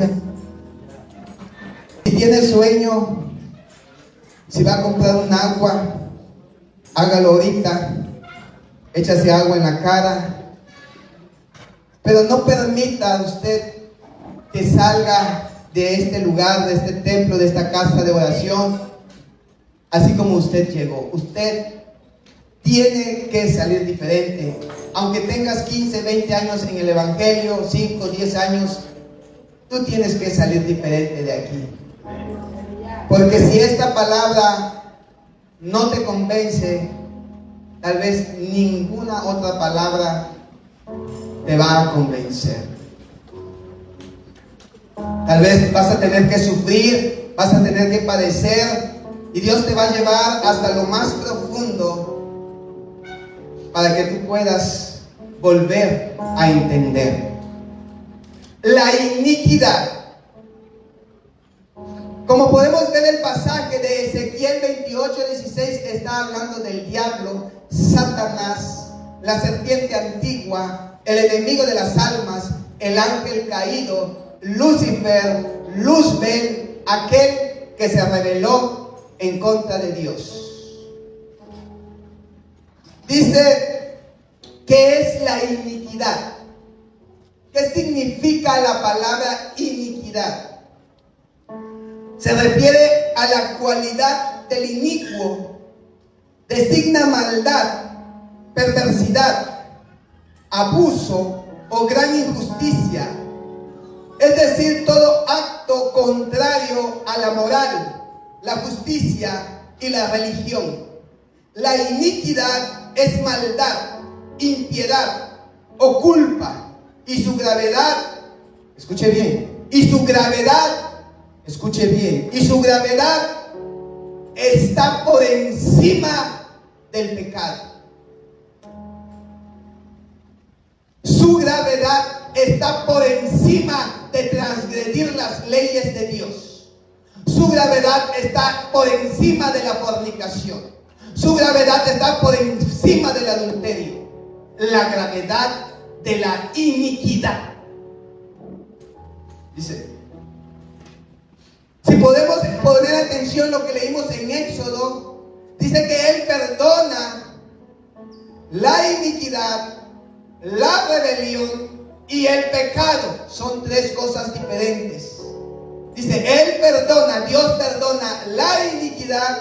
iglesia? Si tiene sueño, si va a comprar un agua, hágalo ahorita. Échase agua en la cara. Pero no permita usted que salga de este lugar, de este templo, de esta casa de oración, así como usted llegó. Usted tiene que salir diferente. Aunque tengas 15, 20 años en el Evangelio, 5, 10 años, tú tienes que salir diferente de aquí. Porque si esta palabra no te convence, tal vez ninguna otra palabra te va a convencer. Tal vez vas a tener que sufrir, vas a tener que padecer, y Dios te va a llevar hasta lo más profundo para que tú puedas volver a entender. La iniquidad. Como podemos ver, el pasaje de Ezequiel 28:16 está hablando del diablo, Satanás, la serpiente antigua, el enemigo de las almas, el ángel caído, Lucifer, Luzbel, aquel que se rebeló en contra de Dios. Dice, ¿qué es la iniquidad? ¿Qué significa la palabra iniquidad? Se refiere a la cualidad del inicuo. Designa maldad, perversidad, abuso o gran injusticia. Es decir, todo acto contrario a la moral, la justicia y la religión. La iniquidad es maldad, impiedad o culpa, y su gravedad, escuche bien, y su gravedad, escuche bien, y su gravedad está por encima del pecado. Su gravedad está por encima de transgredir las leyes de Dios. Su gravedad está por encima de la fornicación. Su gravedad está por encima del adulterio. La gravedad de la iniquidad. Dice, si podemos poner atención lo que leímos en Éxodo, dice que Él perdona la iniquidad, la rebelión y el pecado. Son tres cosas diferentes. Dice, Él perdona, Dios perdona la iniquidad,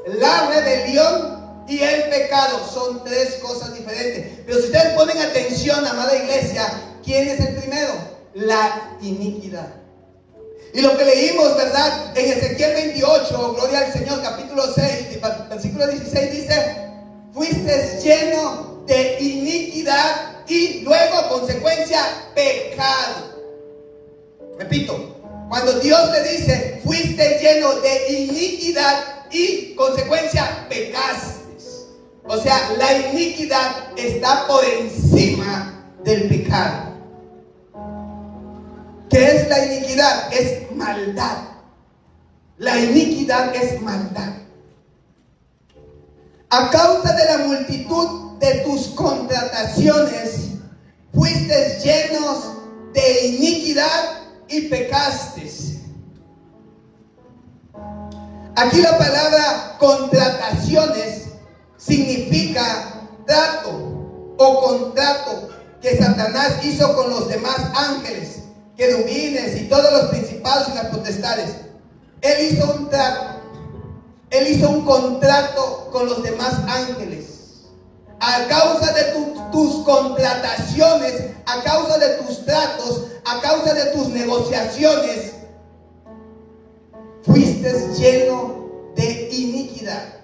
la rebelión y el pecado. Son tres cosas diferentes. Pero si ustedes ponen atención, amada iglesia, ¿quién es el primero? La iniquidad. Y lo que leímos, ¿verdad? En Ezequiel 28, gloria al Señor, capítulo 6, versículo 16 dice, fuiste lleno de iniquidad y luego, consecuencia, pecado. Repito, cuando Dios le dice, fuiste lleno de iniquidad y consecuencia, pecaste. O sea, la iniquidad está por encima del pecado. ¿Qué es la iniquidad? Es maldad. La iniquidad es maldad. A causa de la multitud de tus contrataciones, fuiste llenos de iniquidad y pecaste. Aquí la palabra contrataciones significa trato o contrato que Satanás hizo con los demás ángeles, querubines y todos los principados y las potestades. Él hizo un trato. Él hizo un contrato con los demás ángeles. A causa de tus contrataciones, a causa de tus tratos, a causa de tus negociaciones, fuiste lleno de iniquidad.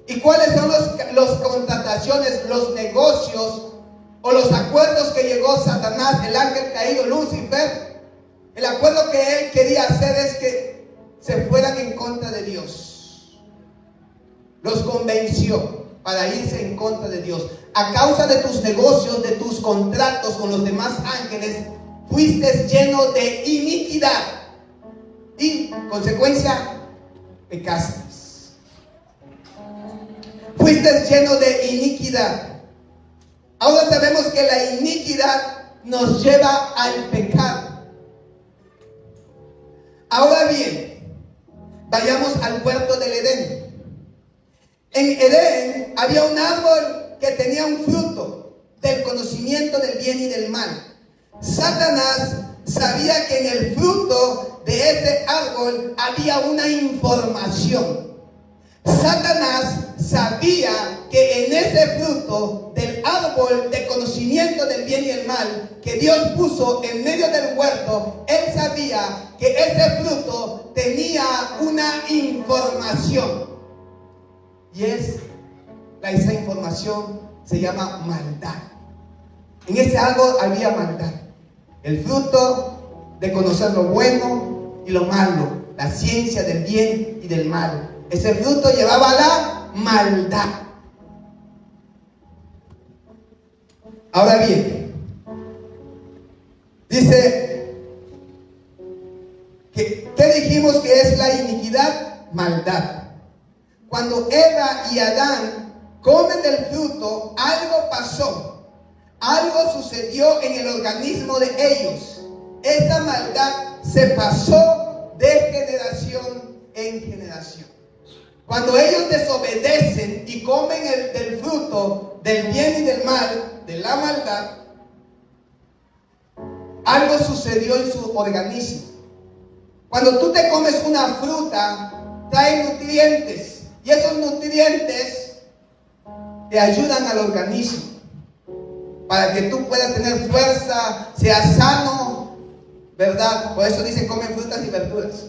¿Y cuáles son los contrataciones, los negocios o los acuerdos que llegó Satanás, el ángel caído, Lucifer? El acuerdo que él quería hacer es que se fueran en contra de Dios. Los convenció para irse en contra de Dios. A causa de tus negocios, de tus contratos con los demás ángeles, fuiste lleno de iniquidad y, consecuencia, pecaste. Fuiste lleno de iniquidad. Ahora sabemos que la iniquidad nos lleva al pecado. bien, vayamos al huerto del Edén. En Edén había un árbol que tenía un fruto del conocimiento del bien y del mal. Satanás sabía que en el fruto de ese árbol había una información. Satanás sabía que en ese fruto del árbol de conocimiento del bien y el mal que Dios puso en medio del huerto, él sabía que ese fruto tenía una información. Y esa información se llama maldad. En ese árbol había maldad. El fruto de conocer lo bueno y lo malo, la ciencia del bien y del mal. Ese fruto llevaba la maldad. Ahora bien, dice, ¿qué dijimos que es la iniquidad? Maldad. Cuando Eva y Adán comen del fruto, algo pasó, algo sucedió en el organismo de ellos. Esta maldad se pasó de generación en generación. Cuando ellos desobedecen y comen del fruto del bien y del mal, de la maldad, algo sucedió en su organismo. Cuando tú te comes una fruta, trae nutrientes, y esos nutrientes te ayudan al organismo para que tú puedas tener fuerza, seas sano, ¿verdad? Por eso dicen comen frutas y verduras.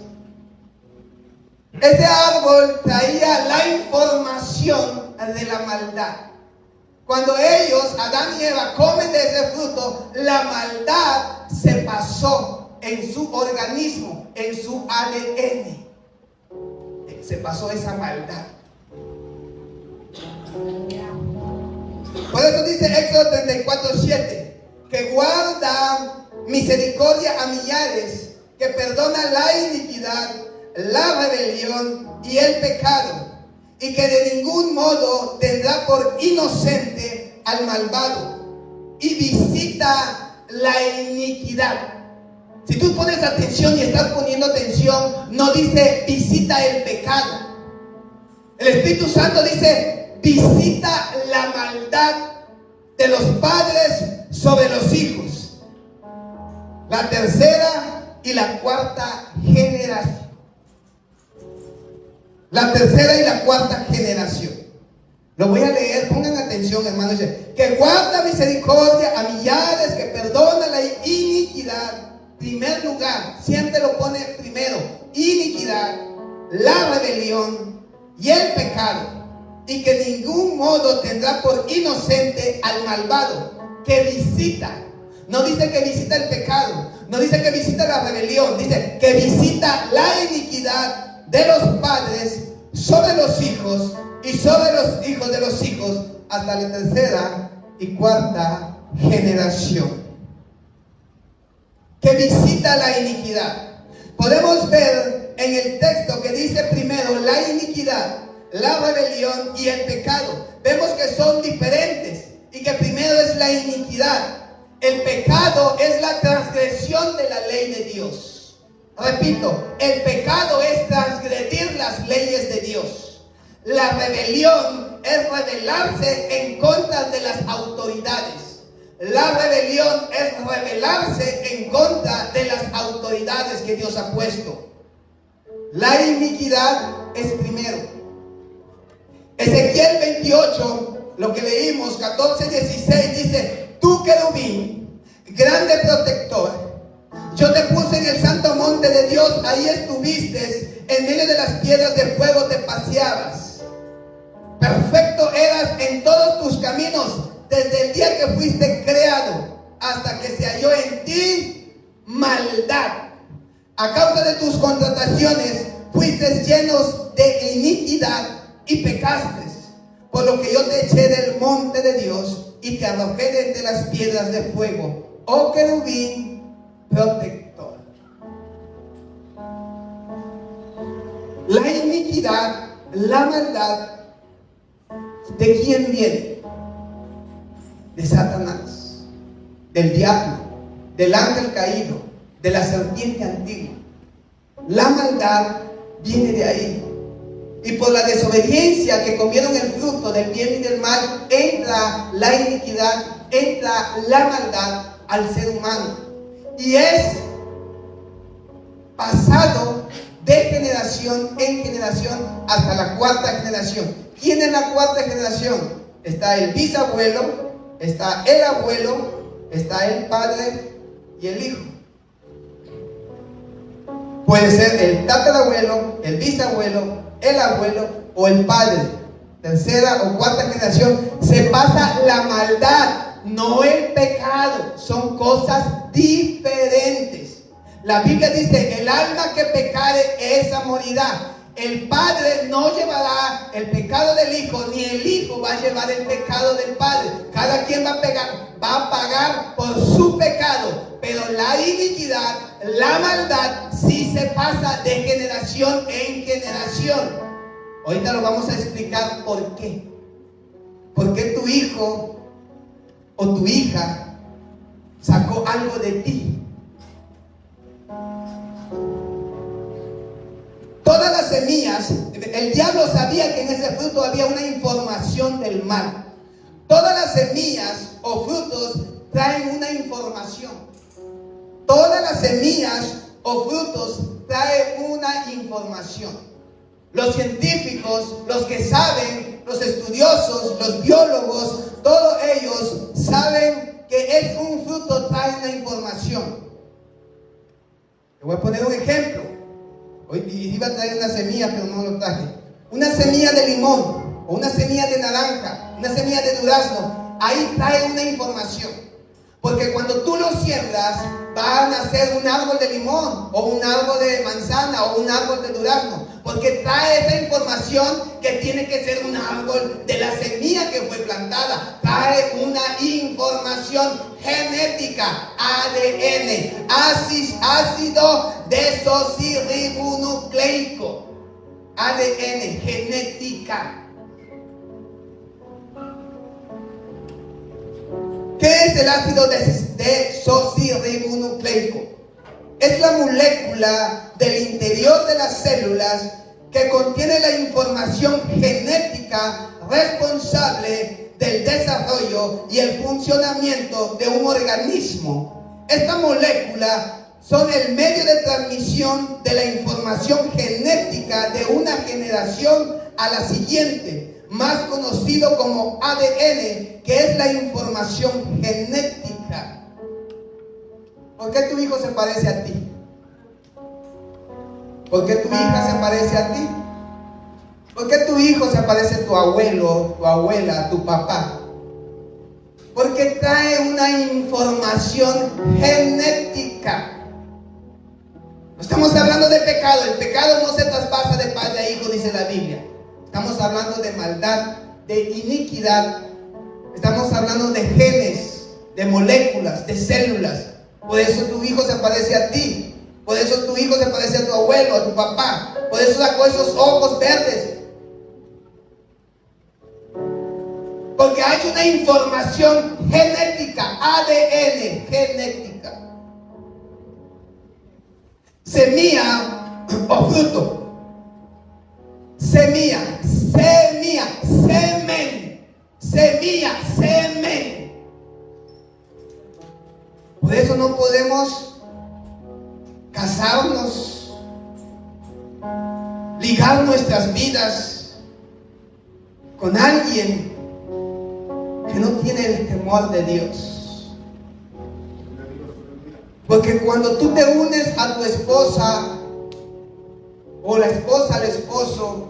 Ese árbol traía la información de la maldad. Cuando ellos, Adán y Eva, comen de ese fruto, la maldad se pasó en su organismo, en su ADN. Se pasó esa maldad. Por eso dice Éxodo 34:7, que guarda misericordia a millares, que perdona la iniquidad, la rebelión y el pecado, y que de ningún modo tendrá por inocente al malvado, y visita la iniquidad. Si tú pones atención y estás poniendo atención, no dice visita el pecado. El Espíritu Santo dice visita la maldad de los padres sobre los hijos. La tercera y la cuarta generación. La tercera y la cuarta generación. Lo voy a leer, pongan atención, hermanos. Dice, que guarda misericordia a millares, que perdona la iniquidad. Primer lugar, siempre lo pone primero. Iniquidad, la rebelión y el pecado. Y que de ningún modo tendrá por inocente al malvado, que visita. No dice que visita el pecado, no dice que visita la rebelión, dice que visita la iniquidad de los padres sobre los hijos y sobre los hijos de los hijos hasta la tercera y cuarta generación. Que visita la iniquidad. Podemos ver en el texto que dice primero la iniquidad, la rebelión y el pecado. Vemos que son diferentes y que primero es la iniquidad. El pecado es la transgresión de la ley de Dios. Repito, el pecado es transgredir las leyes de Dios. La rebelión es rebelarse en contra de las autoridades. La rebelión es rebelarse en contra de las autoridades que Dios ha puesto. La iniquidad es primero. Ezequiel 28, lo que leímos, 14:16, dice: tú, querubín, grande protector, yo te puse en el santo monte de Dios, ahí estuviste, en medio de las piedras de fuego te paseabas. Perfecto eras en todos tus caminos, desde el día que fuiste creado, hasta que se halló en ti maldad. A causa de tus contrataciones, fuiste llenos de iniquidad y pecaste, por lo que yo te eché del monte de Dios y te arrojé de entre las piedras de fuego, oh querubín protector. La iniquidad, la maldad, ¿de quién viene? De Satanás, del diablo, del ángel caído, de la serpiente antigua. La maldad viene de ahí. Y por la desobediencia que comieron el fruto del bien y del mal, entra la iniquidad, entra la maldad al ser humano. Y es pasado de generación en generación hasta la cuarta generación. ¿Quién es la cuarta generación? Está el bisabuelo, está el abuelo, está el padre y el hijo. Puede ser el tatarabuelo, el bisabuelo, el abuelo o el padre. Tercera o cuarta generación. Se pasa la maldad, no el pecado. Son cosas diferentes. La Biblia dice: el alma que pecare, esa morirá. El padre no llevará el pecado del hijo, ni el hijo va a llevar el pecado del padre. Cada quien va a pagar por su pecado. Pero la iniquidad, la maldad, sí se pasa de generación en generación. Ahorita lo vamos a explicar por qué. ¿Por qué tu hijo o tu hija sacó algo de ti? Todas las semillas, el diablo sabía que en ese fruto había una información del mal. Todas las semillas o frutos traen una información. Todas las semillas o frutos traen una información. Los científicos, los que saben, los estudiosos, los biólogos, todos ellos saben que es un fruto, trae una información. Te voy a poner un ejemplo. Hoy iba a traer una semilla, pero no lo traje. Una semilla de limón, o una semilla de naranja, una semilla de durazno. Ahí trae una información. Porque cuando tú lo siembras, va a nacer un árbol de limón, o un árbol de manzana, o un árbol de durazno. Porque trae esa información que tiene que ser un árbol de la semilla que fue plantada. Trae una información genética, ADN, ácido desoxirribonucleico, ADN, genética. ¿Qué es el ácido desoxirribonucleico? Es la molécula del interior de las células que contiene la información genética responsable del desarrollo y el funcionamiento de un organismo. Esta molécula son el medio de transmisión de la información genética de una generación a la siguiente, más conocido como ADN, que es la información genética. ¿Por qué tu hijo se parece a ti? ¿Por qué tu hija se parece a ti? ¿Por qué tu hijo se parece a tu abuelo, tu abuela, tu papá? Porque trae una información genética. No estamos hablando de pecado. El pecado no se traspasa de padre a hijo, dice la Biblia. Estamos hablando de maldad, de iniquidad. Estamos hablando de genes, de moléculas, de células. Por eso tu hijo se parece a ti. Por eso tu hijo se parece a tu abuelo, a tu papá. Por eso sacó esos ojos verdes. Porque hay una información genética, ADN, genética. Semilla o fruto. Semilla, semen. Semilla, semen. Por eso no podemos casarnos, ligar nuestras vidas con alguien que no tiene el temor de Dios. Porque cuando tú te unes a tu esposa, o la esposa al esposo,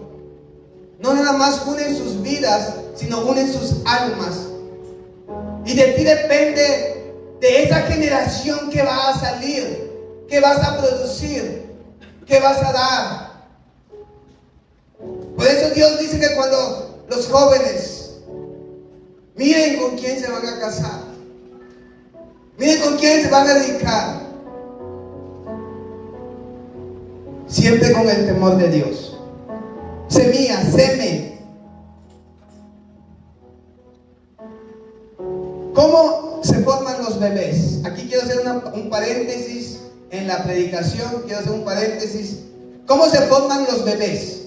no nada más unen sus vidas, sino unen sus almas. Y de ti depende de esa generación que va a salir, que vas a producir, que vas a dar. Por eso Dios dice que cuando los jóvenes miren con quién se van a casar, miren con quién se van a dedicar, siempre con el temor de Dios. Semilla, semen. ¿Cómo se forman los bebés? Aquí quiero hacer un paréntesis en la predicación, quiero hacer un paréntesis, ¿cómo se forman los bebés?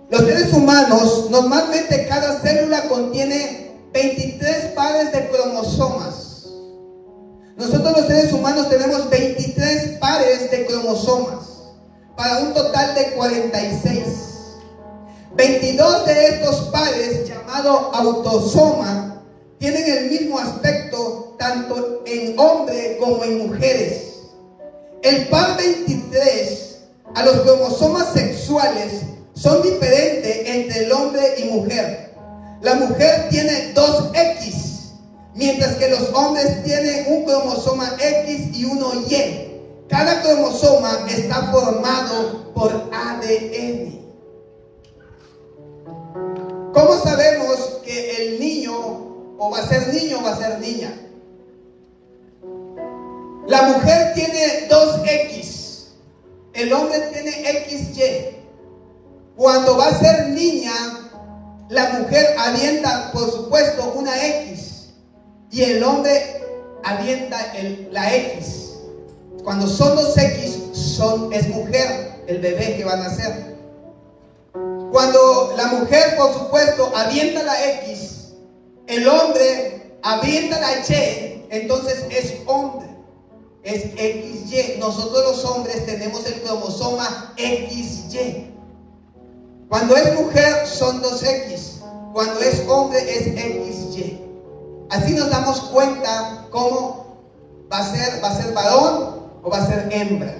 Los seres humanos, normalmente cada célula contiene 23 pares de cromosomas. Nosotros los seres humanos tenemos 23 pares de cromosomas, para un total de 46. 22 de estos pares, llamado autosoma, tienen el mismo aspecto tanto en hombres como en mujeres. El par 23, a los cromosomas sexuales, son diferentes entre el hombre y mujer. La mujer tiene 2X, mientras que los hombres tienen un cromosoma X y uno Y. Cada cromosoma está formado por ADN. ¿Cómo sabemos que el niño o va a ser niño o va a ser niña? La mujer tiene 2X, el hombre tiene XY. Cuando va a ser niña, la mujer avienta, por supuesto, una X y el hombre avienta la X. Cuando son 2X, es mujer el bebé que va a nacer. Cuando la mujer, por supuesto, avienta la X, el hombre avienta la Y, entonces es hombre, es XY. Nosotros los hombres tenemos el cromosoma XY. Cuando es mujer son 2X, cuando es hombre es XY. Así nos damos cuenta cómo va a ser varón o va a ser hembra.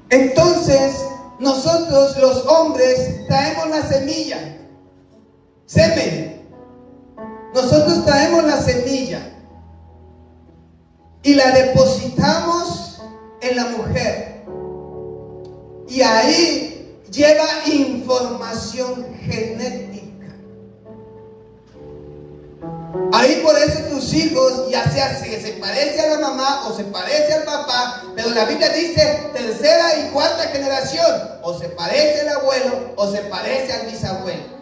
Entonces, nosotros los hombres traemos la semilla, semen. Nosotros traemos la semilla y la depositamos en la mujer. Y ahí lleva información genética. Ahí por eso tus hijos, ya sea que se parece a la mamá o se parece al papá, pero la Biblia dice tercera y cuarta generación, o se parece al abuelo o se parece al bisabuelo.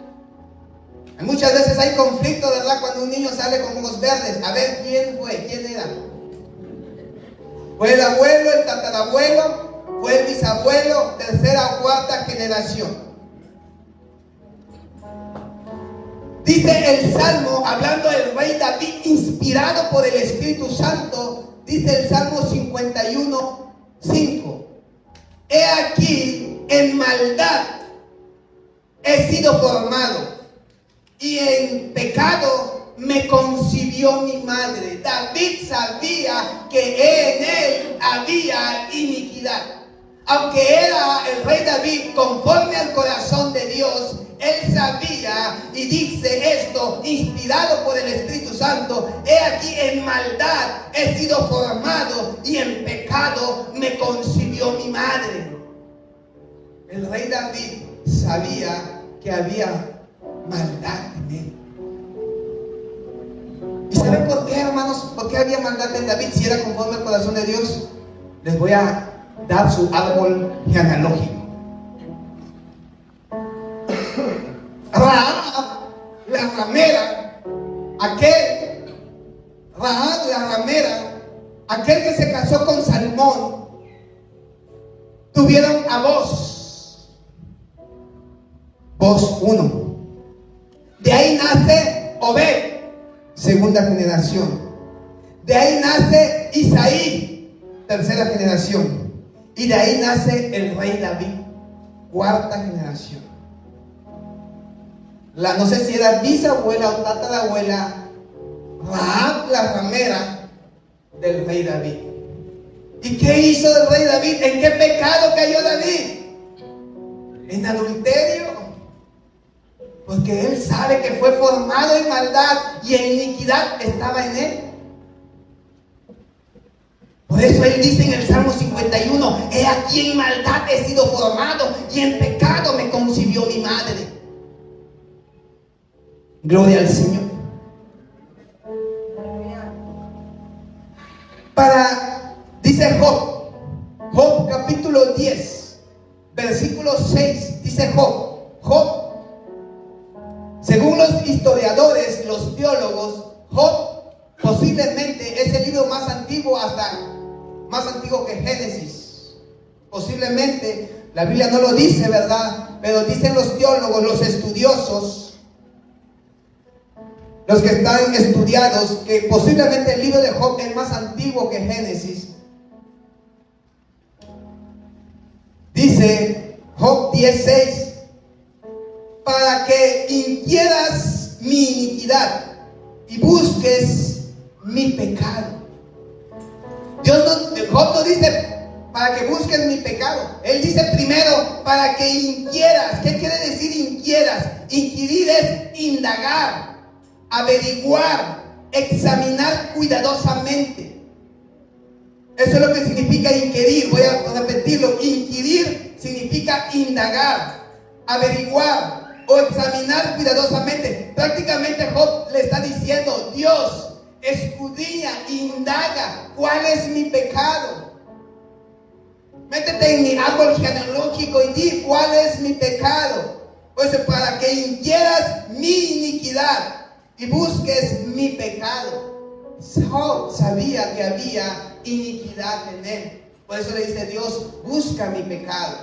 Muchas veces hay conflicto, ¿verdad? Cuando un niño sale con ojos verdes, a ver quién fue, quién era. ¿Fue el abuelo, el tatarabuelo? ¿Fue el bisabuelo? Tercera o cuarta generación. Dice el Salmo, hablando del rey David, inspirado por el Espíritu Santo, dice el Salmo 51:5. He aquí, en maldad he sido formado, y en pecado me concibió mi madre. David sabía que en él había iniquidad. Aunque era el rey David conforme al corazón de Dios, él sabía y dice esto, inspirado por el Espíritu Santo: he aquí en maldad he sido formado y en pecado me concibió mi madre. El rey David sabía que había maldad en él. ¿Y saben por qué, hermanos? ¿Por qué había maldad en David si era conforme al corazón de Dios? Les voy a dar su árbol genealógico. Rahab, la ramera, aquel que se casó con Salmón, tuvieron a Boz 1. De ahí nace Obed, segunda generación. De ahí nace Isaí, tercera generación. Y de ahí nace el rey David, cuarta generación. No sé si era bisabuela o tatarabuela, Rahab, la ramera del rey David. ¿Y qué hizo el rey David? ¿En qué pecado cayó David? En adulterio. Porque él sabe que fue formado en maldad y en iniquidad estaba en él. Por eso él dice en el Salmo 51: he aquí en maldad he sido formado y en pecado me concibió mi madre. Gloria al Señor. Dice Job capítulo 10, versículo 6, dice Job, según los historiadores, los teólogos, posiblemente es el libro más antiguo, más antiguo que Génesis. Posiblemente, la Biblia no lo dice, ¿verdad? Pero dicen los teólogos, los estudiosos, los que están estudiados, que posiblemente el libro de Job es más antiguo que Génesis. Dice Job 10:6, para que inquieras mi iniquidad y busques mi pecado. Job no dice para que busques mi pecado. Él dice primero para que inquieras. ¿Qué quiere decir inquieras? Inquirir es indagar, averiguar, examinar cuidadosamente. Eso es lo que significa inquirir. Voy a repetirlo. Inquirir significa indagar, averiguar o examinar cuidadosamente. Prácticamente Job le está diciendo: Dios, escudriña, indaga cuál es mi pecado. Métete en mi árbol genealógico y di cuál es mi pecado. Pues para que inquieras mi iniquidad y busques mi pecado. Job sabía que había iniquidad en él. Por eso le dice Dios: busca mi pecado,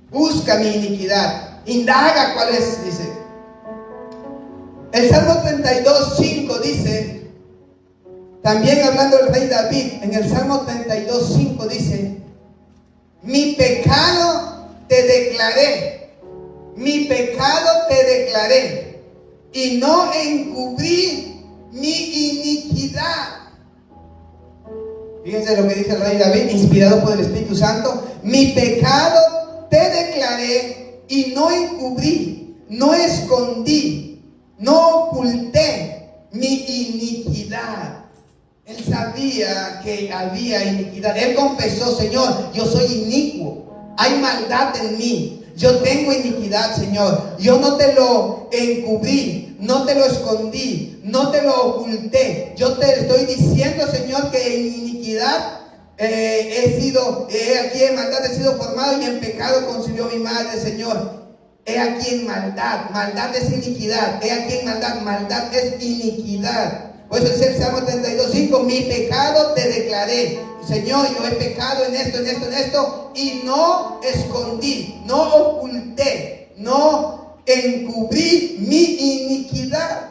busca mi iniquidad, indaga cuál es, dice. El Salmo 32:5 dice, también hablando del rey David, en el Salmo 32:5 dice: mi pecado te declaré, mi pecado te declaré, y no encubrí mi iniquidad. Fíjense lo que dice el rey David, inspirado por el Espíritu Santo: mi pecado te declaré y no encubrí, no escondí, no oculté mi iniquidad. Él sabía que había iniquidad. Él confesó: Señor, yo soy inicuo, hay maldad en mí, yo tengo iniquidad, Señor. Yo no te lo encubrí, no te lo escondí, no te lo oculté. Yo te estoy diciendo, Señor, que en iniquidad aquí en maldad he sido formado, y en pecado concibió mi madre, Señor. He aquí en maldad, maldad es iniquidad. He aquí en maldad, maldad es iniquidad. Por eso dice el Salmo 32:5: mi pecado te declaré. Señor, yo he pecado en esto, y no escondí, no oculté, no encubrí mi iniquidad.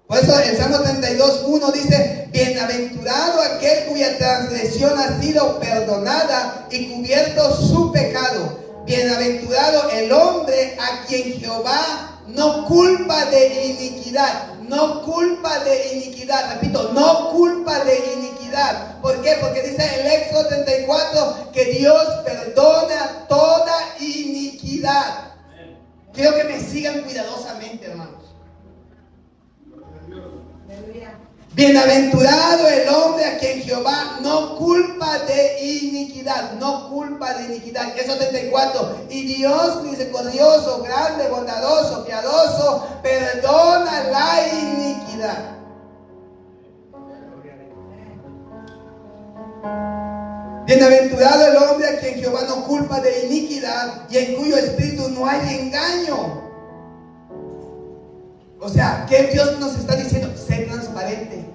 Por eso el Salmo 32:1 dice: bienaventurado aquel cuya transgresión ha sido perdonada y cubierto su pecado. Bienaventurado el hombre a quien Jehová no culpa de iniquidad. No culpa de iniquidad. Repito, no culpa de iniquidad. ¿Por qué? Porque dice el Éxodo 34 que Dios perdona toda iniquidad. Quiero que me sigan cuidadosamente, hermanos. Bienaventurado el hombre a quien Jehová no culpa de iniquidad. No culpa de iniquidad. Eso 34. Y Dios misericordioso, grande, bondadoso, piadoso, perdona la iniquidad. Bienaventurado el hombre a quien Jehová no culpa de iniquidad y en cuyo espíritu no hay engaño. O sea, ¿qué Dios nos está diciendo? Sé transparente.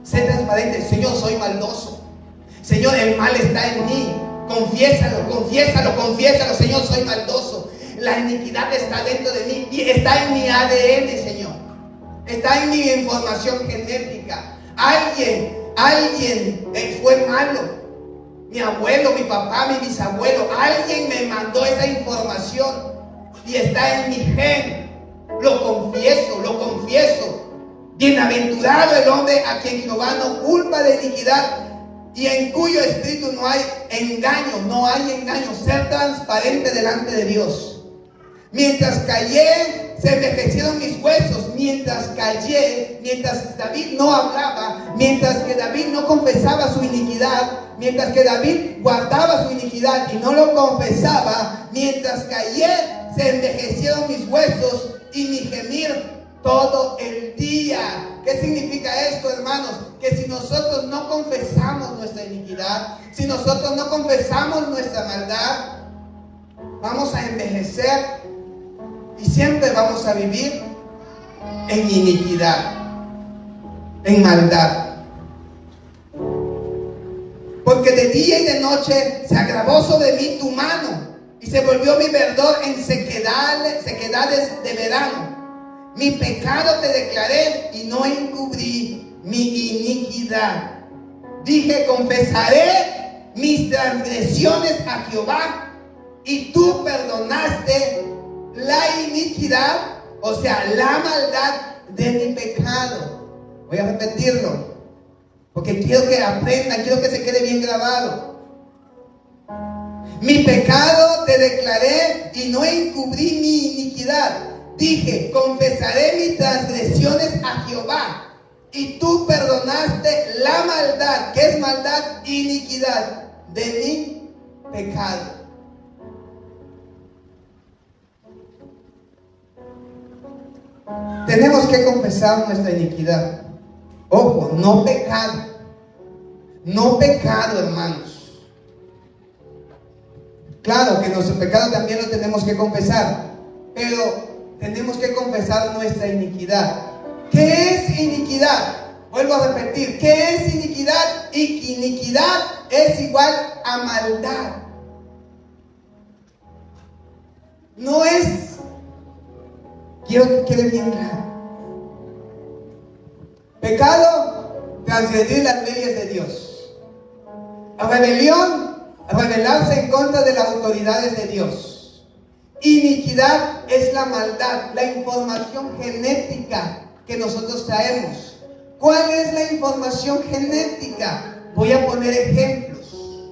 Sé transparente. Señor, soy maldoso. Señor, el mal está en mí. Confiésalo, confiésalo, confiésalo. Señor, soy maldoso. La iniquidad está dentro de mí. Y está en mi ADN, Señor. Está en mi información genética. Alguien fue malo. Mi abuelo, mi papá, mi bisabuelo. Alguien me mandó esa información. Y está en mi gen. Lo confieso. Bienaventurado el hombre a quien Jehová no culpa de iniquidad y en cuyo espíritu no hay engaño. Ser transparente delante de Dios. Mientras callé, se envejecieron mis huesos. Mientras David no hablaba, mientras que David no confesaba su iniquidad, mientras que David guardaba su iniquidad y no lo confesaba, mientras callé, se envejecieron mis huesos y mi gemir todo el día. ¿Qué significa esto, hermanos? Que si nosotros no confesamos nuestra iniquidad, si nosotros no confesamos nuestra maldad, vamos a envejecer y siempre vamos a vivir en iniquidad. en maldad. Porque de día y de noche se agravó sobre mí tu mano y se volvió mi verdor en sequedades de verano. Mi pecado te declaré y no encubrí mi iniquidad. Dije, confesaré mis transgresiones a Jehová y tú perdonaste la iniquidad, o sea, la maldad de mi pecado. Voy a repetirlo, porque quiero que aprendan, quiero que se quede bien grabado. Mi pecado te declaré y no encubrí mi iniquidad. Dije, confesaré mis transgresiones a Jehová y tú perdonaste la maldad. ¿Qué es maldad? Iniquidad de mi pecado. Tenemos que confesar nuestra iniquidad. Ojo, no pecado. No pecado, hermanos. Claro que nuestro pecado también lo tenemos que confesar, pero tenemos que confesar nuestra iniquidad. ¿Qué es iniquidad? Vuelvo a repetir, ¿qué es iniquidad? Y iniquidad es igual a maldad. No es, quiero que quede bien claro. Pecado, transgredir las leyes de Dios. Rebelión, rebelarse en contra de las autoridades de Dios. Iniquidad es la maldad, la información genética que nosotros traemos. ¿Cuál es la información genética? Voy a poner ejemplos.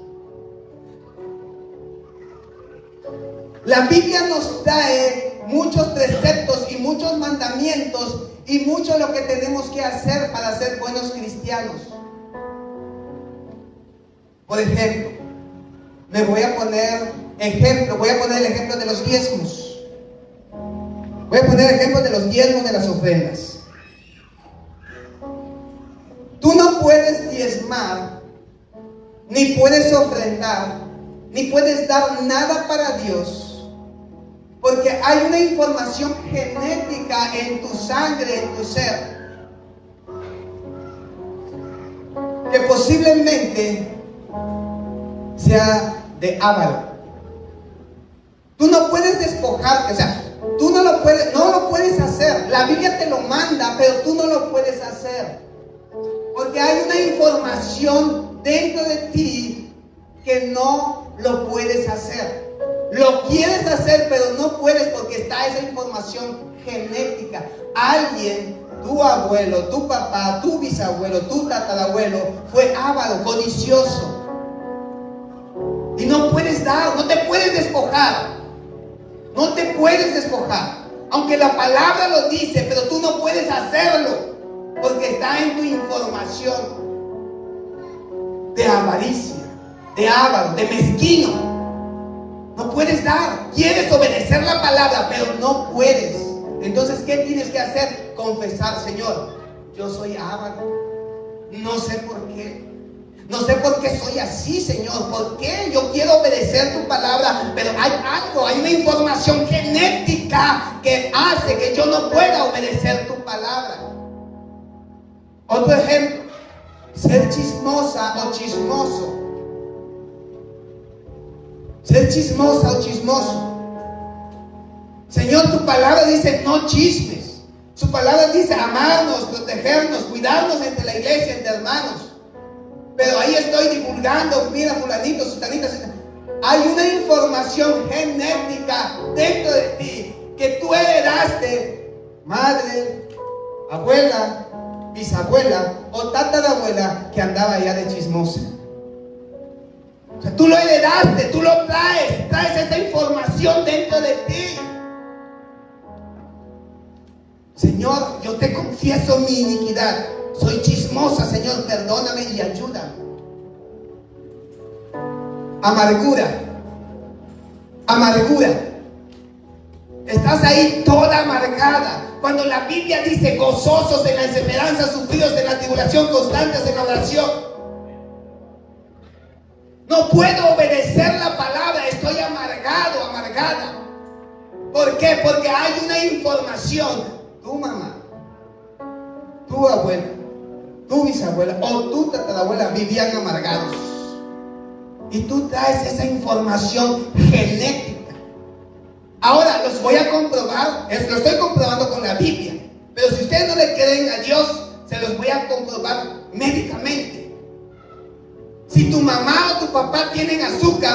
La Biblia nos trae muchos preceptos y muchos mandamientos y mucho lo que tenemos que hacer para ser buenos cristianos. Por ejemplo, voy a poner el ejemplo de los diezmos. Voy a poner ejemplos de los diezmos de las ofrendas. Tú no puedes diezmar, ni puedes ofrendar, ni puedes dar nada para Dios, porque hay una información genética en tu sangre, en tu ser, que posiblemente sea de Ávalo. Tú no puedes despojarte, o sea, tú no lo puedes hacer. La Biblia te lo manda, pero tú no lo puedes hacer. Porque hay una información dentro de ti que no lo puedes hacer. Lo quieres hacer, pero no puedes porque está esa información genética. Alguien, tu abuelo, tu papá, tu bisabuelo, tu tatarabuelo, fue avaro, codicioso. Y no puedes dar, no te puedes despojar. No te puedes despojar. Aunque la palabra lo dice, pero tú no puedes hacerlo. Porque está en tu información de avaricia, de avaro, de mezquino. No puedes dar. Quieres obedecer la palabra, pero no puedes. Entonces, ¿qué tienes que hacer? Confesar, Señor, yo soy avaro. No sé por qué. No sé por qué soy así, Señor. ¿Por qué? Yo quiero obedecer tu palabra, pero hay algo, hay una información genética que hace que yo no pueda obedecer tu palabra. Otro ejemplo, ser chismosa o chismoso. Ser chismosa o chismoso. Señor, tu palabra dice no chismes. Su palabra dice amarnos, protegernos, cuidarnos entre la iglesia, entre hermanos. Pero ahí estoy divulgando, mira fulanito, sutanita. Hay una información genética dentro de ti que tú heredaste, madre, abuela, bisabuela o tatarabuela, que andaba allá de chismosa. O sea, tú lo heredaste, tú lo traes esa información dentro de ti. Señor, yo te confieso mi iniquidad. Soy chismosa, Señor, perdóname y ayúdame. Amargura. Estás ahí toda amargada. Cuando la Biblia dice gozosos en las esperanzas, sufridos en la tribulación, constantes en la oración. No puedo obedecer la palabra, estoy amargado, amargada. ¿Por qué? Porque hay una información. Tu mamá, tu abuelo, tu bisabuela o tu tatarabuela vivían amargados. Y tú traes esa información genética. Ahora los voy a comprobar, lo estoy comprobando con la Biblia. Pero si ustedes no le creen a Dios, se los voy a comprobar médicamente. Si tu mamá o tu papá tienen azúcar,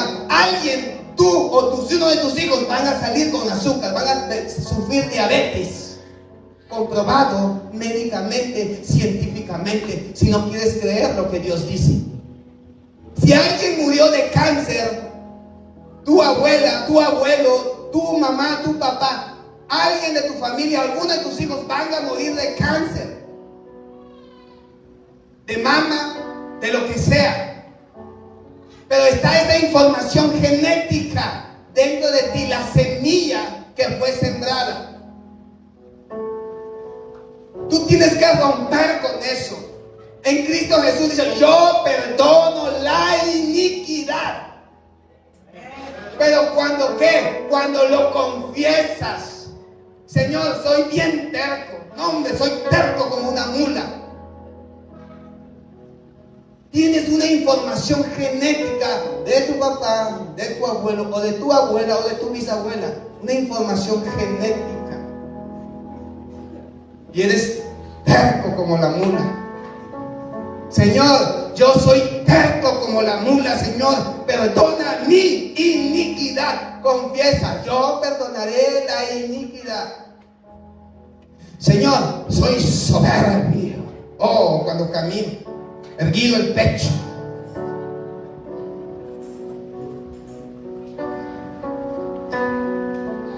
tú o uno de tus hijos van a salir con azúcar, van a sufrir diabetes. Comprobado médicamente, científicamente, si no quieres creer lo que Dios dice. Si alguien murió de cáncer, tu abuela, tu abuelo, tu mamá, tu papá, alguien de tu familia, alguno de tus hijos van a morir de cáncer, de mama, de lo que sea. Pero está esa información genética dentro de ti, la semilla que fue sembrada. Tú tienes que romper con eso. En Cristo Jesús dice: yo perdono la iniquidad. Pero cuando ¿qué? Cuando lo confiesas. Señor, soy bien terco. No, hombre, soy terco como una mula. Tienes una información genética de tu papá, de tu abuelo, o de tu abuela, o de tu bisabuela. Una información genética. Y eres terco como la mula. Señor, yo soy terco como la mula, Señor. Perdona mi iniquidad. Confiesa: yo perdonaré la iniquidad. Señor, soy soberbio. Oh, cuando camino, erguido el pecho.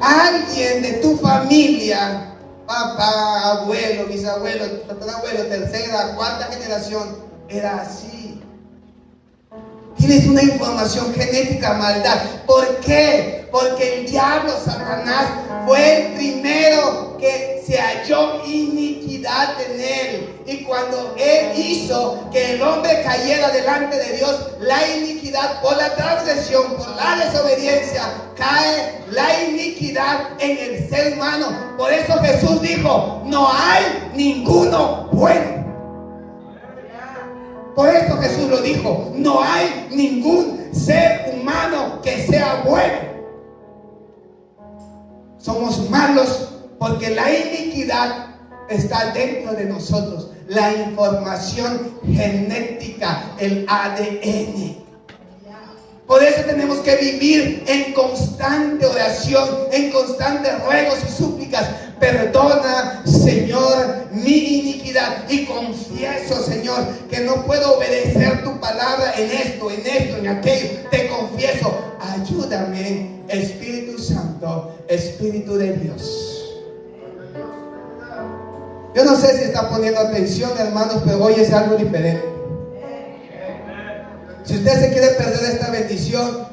Alguien de tu familia, papá, abuelo, bisabuelo, tatarabuelo, tercera, cuarta generación, era así. Tienes una información genética, maldad. ¿Por qué? Porque el diablo, Satanás, fue el primero que se halló iniquidad en él. Y cuando él hizo que el hombre cayera delante de Dios, la iniquidad por la transgresión, por la desobediencia, cae la iniquidad en el ser humano. Por eso Jesús dijo: no hay ninguno bueno. Por eso Jesús lo dijo: no hay ningún ser humano que sea bueno. Somos malos porque la iniquidad está dentro de nosotros. La información genética, el ADN. Por eso tenemos que vivir en constante oración, en constantes ruegos y súplicas. Perdona, Señor, mi iniquidad. Y confieso, Señor, que no puedo obedecer tu palabra en esto, en aquello. Te confieso. Ayúdame, Espíritu Santo, Espíritu de Dios. Yo no sé si están poniendo atención, hermanos, pero hoy es algo diferente. Si usted se quiere perder esta bendición,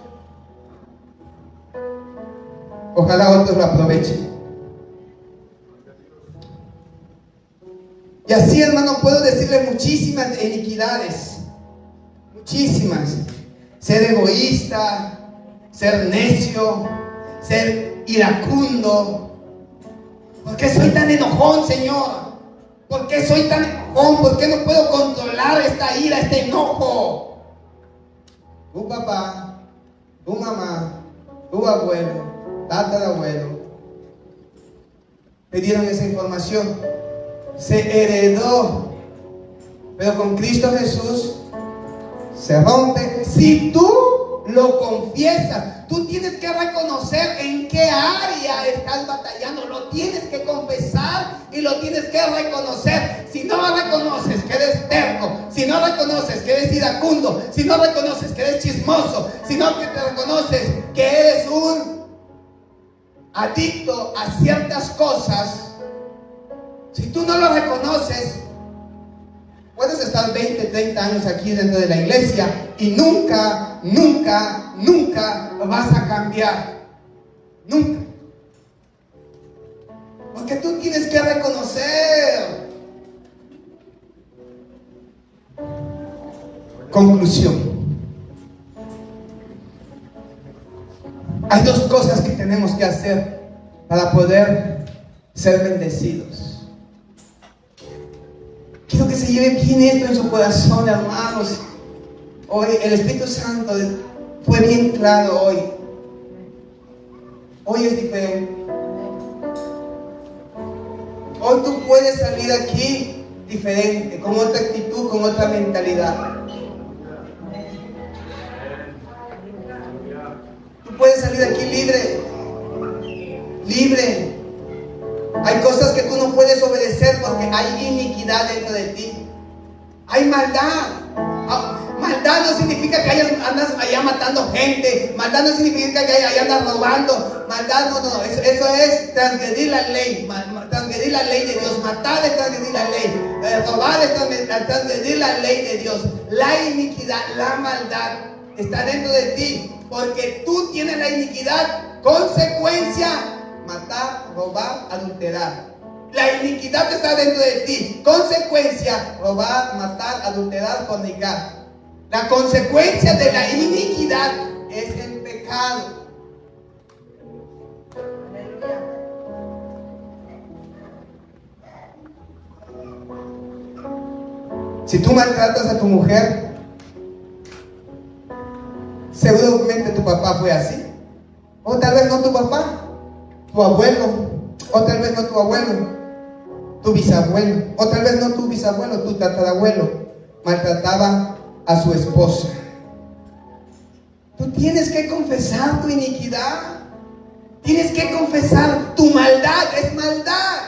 ojalá otros lo aprovechen. Y así, hermano, puedo decirle muchísimas iniquidades. Muchísimas. Ser egoísta, ser necio, ser iracundo. ¿Por qué soy tan enojón, Señor? ¿Por qué soy tan enojón? ¿Por qué no puedo controlar esta ira, este enojo? Tu papá, tu mamá, tu abuelo, tatarabuelo me dieron esa información. Se heredó. Pero con Cristo Jesús se rompe. Si tú lo confiesas, tú tienes que reconocer en qué área estás batallando. Lo tienes que confesar y lo tienes que reconocer. Si no reconoces que eres terco, si no reconoces que eres iracundo, si no reconoces que eres chismoso, si no que te reconoces que eres un adicto a ciertas cosas, si tú no lo reconoces, puedes estar 20, 30 años aquí dentro de la iglesia y nunca vas a cambiar. Nunca. Porque tú tienes que reconocer. Conclusión. Hay dos cosas que tenemos que hacer para poder ser bendecidos. Quiero que se lleve bien esto en su corazón, hermanos. Hoy el Espíritu Santo fue bien claro hoy. Hoy es diferente. Hoy tú puedes salir aquí diferente, con otra actitud, con otra mentalidad. Tú puedes salir aquí libre. Libre. Hay cosas que tú no puedes obedecer porque hay iniquidad dentro de ti. Hay maldad. Maldad no significa que andas allá matando gente. Maldad no significa que allá andas robando. Maldad no. Eso es transgredir la ley. Transgredir la ley de Dios. Matar es transgredir la ley. Robar es transgredir la ley de Dios. La iniquidad, la maldad está dentro de ti. Porque tú tienes la iniquidad. Consecuencia: matar, robar, adulterar. La iniquidad está dentro de ti. Consecuencia: robar, matar, adulterar, fornicar. La consecuencia de la iniquidad es el pecado. Si tú maltratas a tu mujer, seguramente tu papá fue así. O tal vez no tu papá, tu abuelo. O tal vez no tu abuelo, tu bisabuelo. O tal vez no tu bisabuelo, tu tatarabuelo maltrataba a su esposa. Tú tienes que confesar tu iniquidad. Tienes que confesar tu maldad. Es maldad.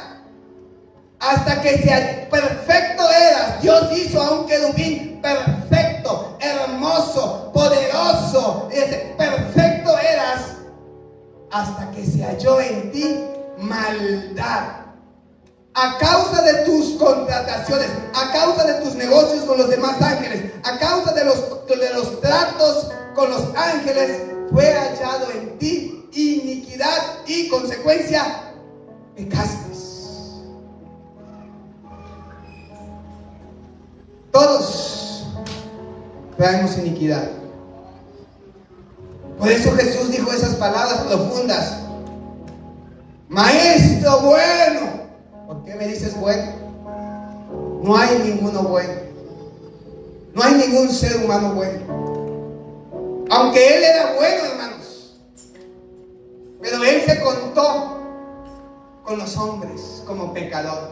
Hasta que sea perfecto eras. Dios hizo a un querubín perfecto, hermoso, poderoso. Perfecto eras hasta que se halló en ti maldad. A causa de tus contrataciones, a causa de tus negocios con los demás ángeles, a causa de los tratos con los ángeles, fue hallado en ti iniquidad y consecuencia, pecaste. Todos traemos iniquidad. Por eso Jesús dijo esas palabras profundas: Maestro bueno. ¿Por qué me dices bueno? No hay ninguno bueno. No hay ningún ser humano bueno. Aunque Él era bueno, hermanos, pero Él se contó con los hombres como pecador.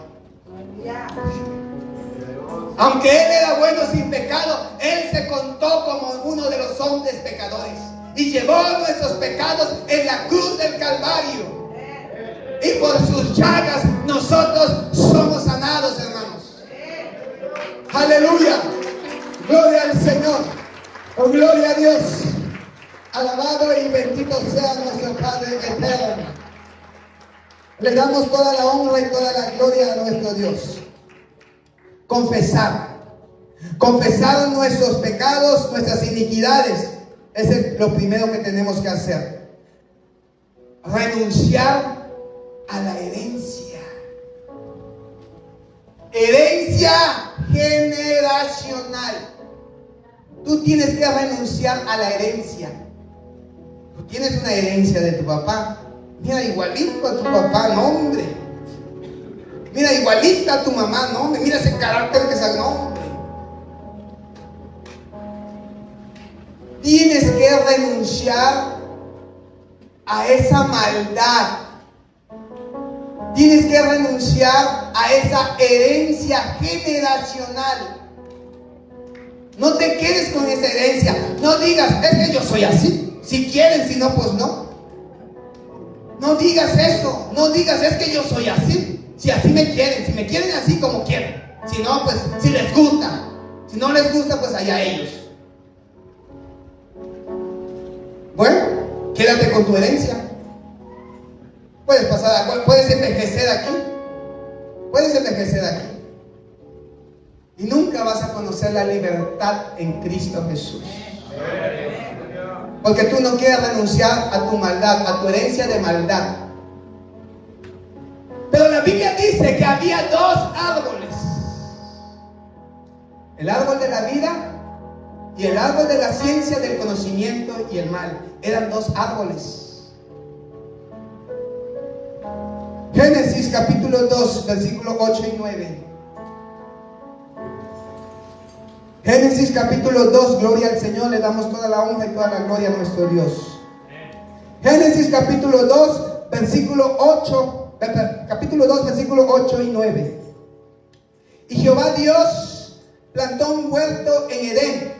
Aunque Él era bueno sin pecado, Él se contó como uno de los hombres pecadores y llevó nuestros pecados en la cruz del Calvario. Y por sus llagas nosotros somos sanados, hermanos. Aleluya. Gloria al Señor. Oh, gloria a Dios. Alabado y bendito sea nuestro Padre eterno. Le damos toda la honra y toda la gloria a nuestro Dios. Confesar nuestros pecados, nuestras iniquidades, es lo primero que tenemos que hacer. Renunciar a la herencia generacional. Tú tienes que renunciar a la herencia. Tú tienes una herencia de tu papá. Mira, igualito a tu papá, no, hombre. Mira, igualita a tu mamá, no, hombre. Mira ese carácter que sale, no, hombre. Tienes que renunciar a esa maldad. Tienes que renunciar a esa herencia generacional. No te quedes con esa herencia. No digas, es que yo soy así. Si quieren, si no, pues no. No digas eso. No digas, es que yo soy así. Si así me quieren. Si me quieren así como quieren. Si no, pues si les gusta. Si no les gusta, pues allá ellos. Bueno, quédate con tu herencia. Puedes pasar, puedes envejecer aquí. Puedes envejecer aquí. Y nunca vas a conocer la libertad en Cristo Jesús. Porque tú no quieres renunciar a tu maldad, a tu herencia de maldad. Pero la Biblia dice que había dos árboles: el árbol de la vida y el árbol de la ciencia del conocimiento y el mal. Eran dos árboles. Génesis capítulo 2, versículos 8 y 9. Génesis capítulo 2, gloria al Señor, le damos toda la honra y toda la gloria a nuestro Dios. Génesis capítulo 2, versículo 8, capítulo 2, versículo 8 y 9. Y Jehová Dios plantó un huerto en Edén,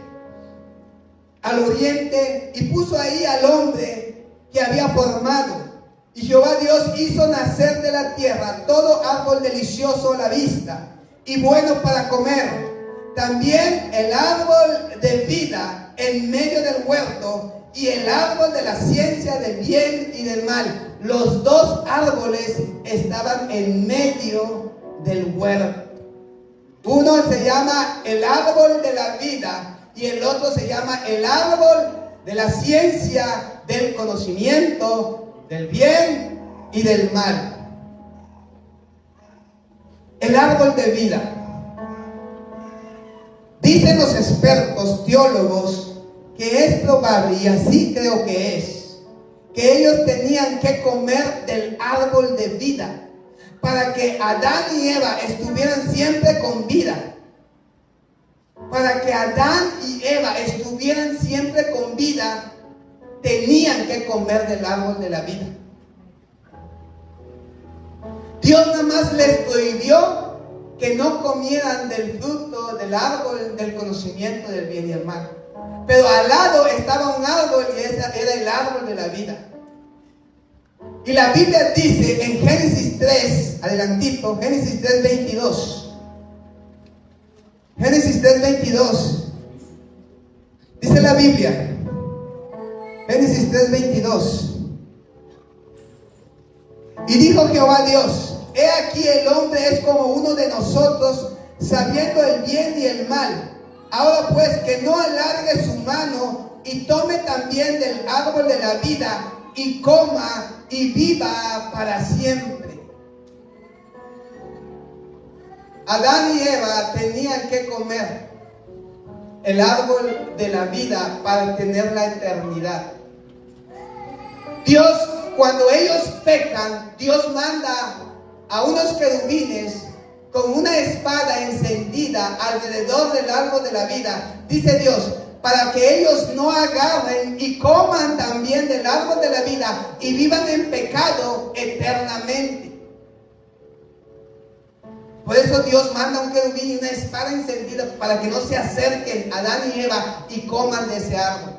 al oriente, y puso ahí al hombre que había formado. Y Jehová Dios hizo nacer de la tierra todo árbol delicioso a la vista y bueno para comer. También el árbol de vida en medio del huerto y el árbol de la ciencia del bien y del mal. Los dos árboles estaban en medio del huerto. Uno se llama el árbol de la vida y el otro se llama el árbol de la ciencia del conocimiento del bien y del mal. El árbol de vida. Dicen los expertos teólogos que es probable, y así creo que es, que ellos tenían que comer del árbol de vida para que Adán y Eva estuvieran siempre con vida. Para que Adán y Eva estuvieran siempre con vida, tenían que comer del árbol de la vida. Dios nada más les prohibió que no comieran del fruto del árbol del conocimiento del bien y el mal. Pero al lado estaba un árbol y ese era el árbol de la vida. Y la Biblia dice en Génesis 3, adelantito, Génesis 3:22. Génesis 3:22. Dice la Biblia, Génesis 3:22. Y dijo Jehová Dios: he aquí el hombre es como uno de nosotros, sabiendo el bien y el mal. Ahora pues que no alargue su mano y tome también del árbol de la vida y coma y viva para siempre. Adán y Eva tenían que comer el árbol de la vida para tener la eternidad. Dios, cuando ellos pecan, Dios manda a unos querubines con una espada encendida alrededor del árbol de la vida. Dice Dios, para que ellos no agarren y coman también del árbol de la vida y vivan en pecado eternamente. Por eso Dios manda un querubín y una espada encendida para que no se acerquen Adán y Eva y coman de ese árbol.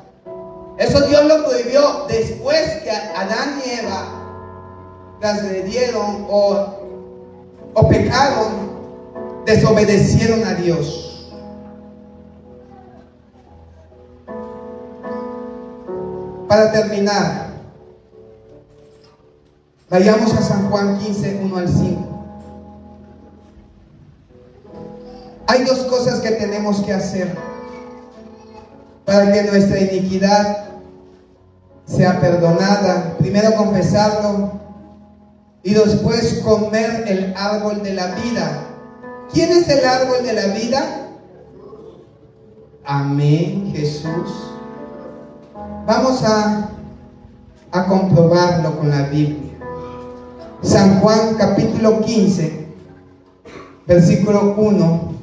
Eso Dios lo prohibió después que Adán y Eva transgredieron o pecaron, desobedecieron a Dios. Para terminar, vayamos a San Juan 15, 1 al 5. Hay dos cosas que tenemos que hacer para que nuestra iniquidad sea perdonada. Primero confesarlo y después comer el árbol de la vida. ¿Quién es el árbol de la vida? Amén, Jesús. Vamos a comprobarlo con la Biblia. San Juan capítulo 15, versículo 1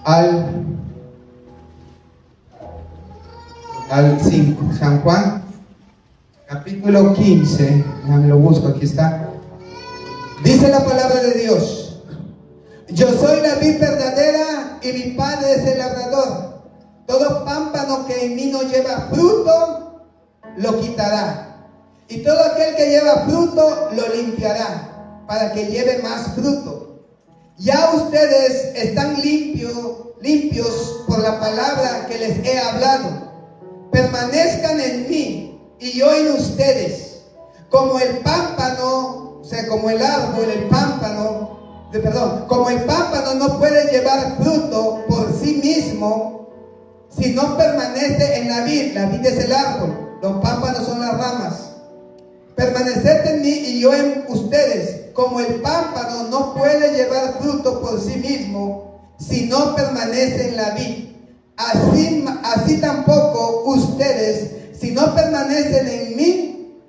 al 5. San Juan capítulo 15, lo busco, aquí está. Dice la palabra de Dios: yo soy la vid verdadera y mi Padre es el labrador. Todo pámpano que en mí no lleva fruto, lo quitará. Y todo aquel que lleva fruto, lo limpiará, para que lleve más fruto. Ya ustedes están limpios por la palabra que les he hablado. Permanezcan en mí y yo en ustedes. Como el pámpano, o sea, como el árbol, como el pámpano no puede llevar fruto por sí mismo si no permanece en la vid. La vid es el árbol, los pámpanos son las ramas. Permaneced en mí y yo en ustedes. Como el pámpano no puede llevar fruto por sí mismo si no permanece en la vid, así tampoco ustedes, si no permanecen en mí.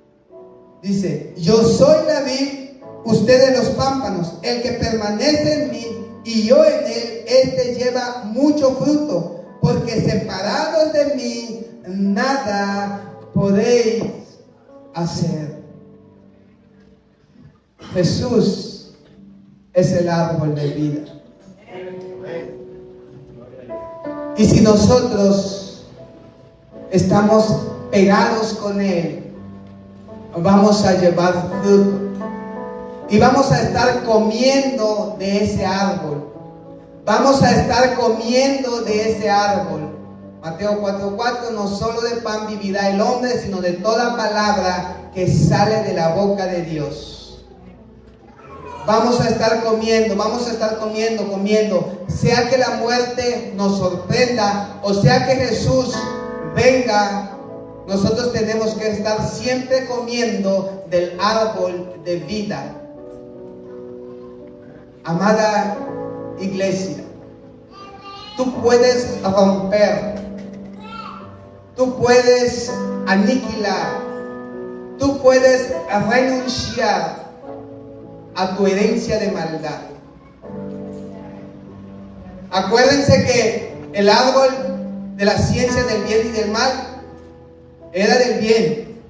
Dice: yo soy la vid, ustedes los pámpanos. El que permanece en mí y yo en él, este lleva mucho fruto, porque separados de mí nada podéis hacer. Jesús es el árbol de vida. Y si nosotros estamos pegados con Él, vamos a llevar fruto. Y vamos a estar comiendo de ese árbol. Vamos a estar comiendo de ese árbol. Mateo 4:4, no solo de pan vivirá el hombre, sino de toda palabra que sale de la boca de Dios. Vamos a estar comiendo, comiendo. Sea que la muerte nos sorprenda o sea que Jesús venga, nosotros tenemos que estar siempre comiendo del árbol de vida. Amada iglesia, tú puedes romper, tú puedes aniquilar, tú puedes renunciar a tu herencia de maldad. Acuérdense que el árbol de la ciencia del bien y del mal era del bien,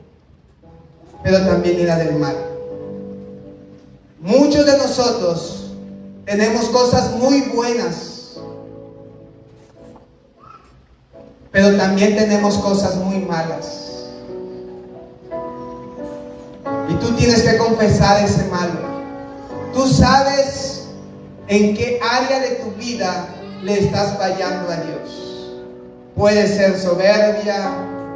pero también era del mal. Muchos de nosotros tenemos cosas muy buenas, pero también tenemos cosas muy malas. Y tú tienes que confesar ese malo. Tú sabes en qué área de tu vida le estás fallando a Dios. Puede ser soberbia,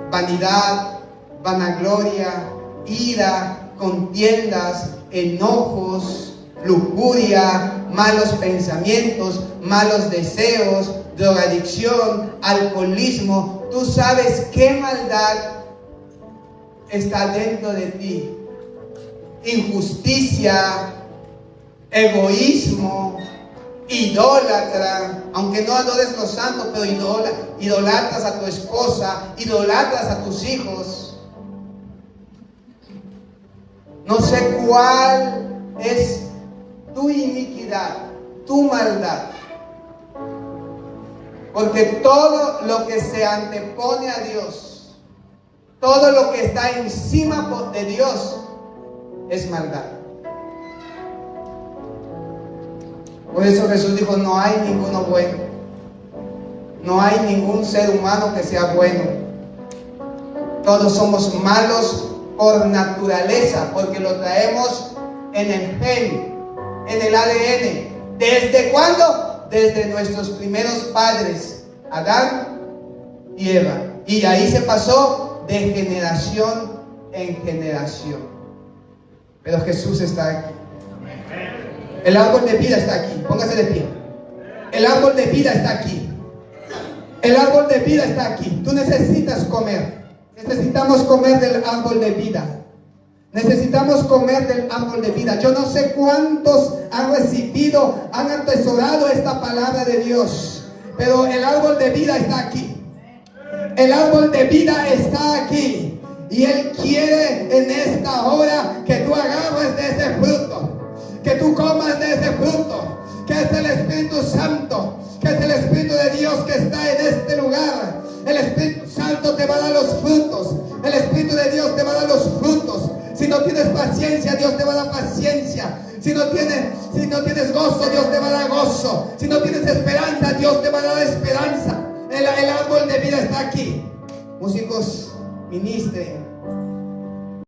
vanidad, vanagloria, ira, contiendas, enojos, lujuria, malos pensamientos, malos deseos, drogadicción, alcoholismo. Tú sabes qué maldad está dentro de ti. Injusticia, egoísmo, idólatra, aunque no adores los santos, pero idolatras a tu esposa, idolatras a tus hijos. No sé cuál es tu iniquidad, tu maldad, porque todo lo que se antepone a Dios, todo lo que está encima de Dios es maldad. Por eso Jesús dijo, no hay ninguno bueno. No hay ningún ser humano que sea bueno. Todos somos malos por naturaleza, porque lo traemos en el gen, en el ADN. ¿Desde cuándo? Desde nuestros primeros padres, Adán y Eva. Y ahí se pasó de generación en generación. Pero Jesús está aquí. El árbol de vida está aquí. Póngase de pie. El árbol de vida está aquí. El árbol de vida está aquí. Tú necesitas comer. Necesitamos comer del árbol de vida. Necesitamos comer del árbol de vida. Yo no sé cuántos han recibido, han atesorado esta palabra de Dios, pero el árbol de vida está aquí. El árbol de vida está aquí. Y Él quiere en esta hora que tú agarres de ese fruto, que tú comas de ese fruto, que es el Espíritu Santo, que es el Espíritu de Dios que está en este lugar. El Espíritu Santo te va a dar los frutos. El Espíritu de Dios te va a dar los frutos. Si no tienes paciencia, Dios te va a dar paciencia. Si no tienes gozo, Dios te va a dar gozo. Si no tienes esperanza, Dios te va a dar esperanza. El árbol de vida está aquí. Músicos, ministren.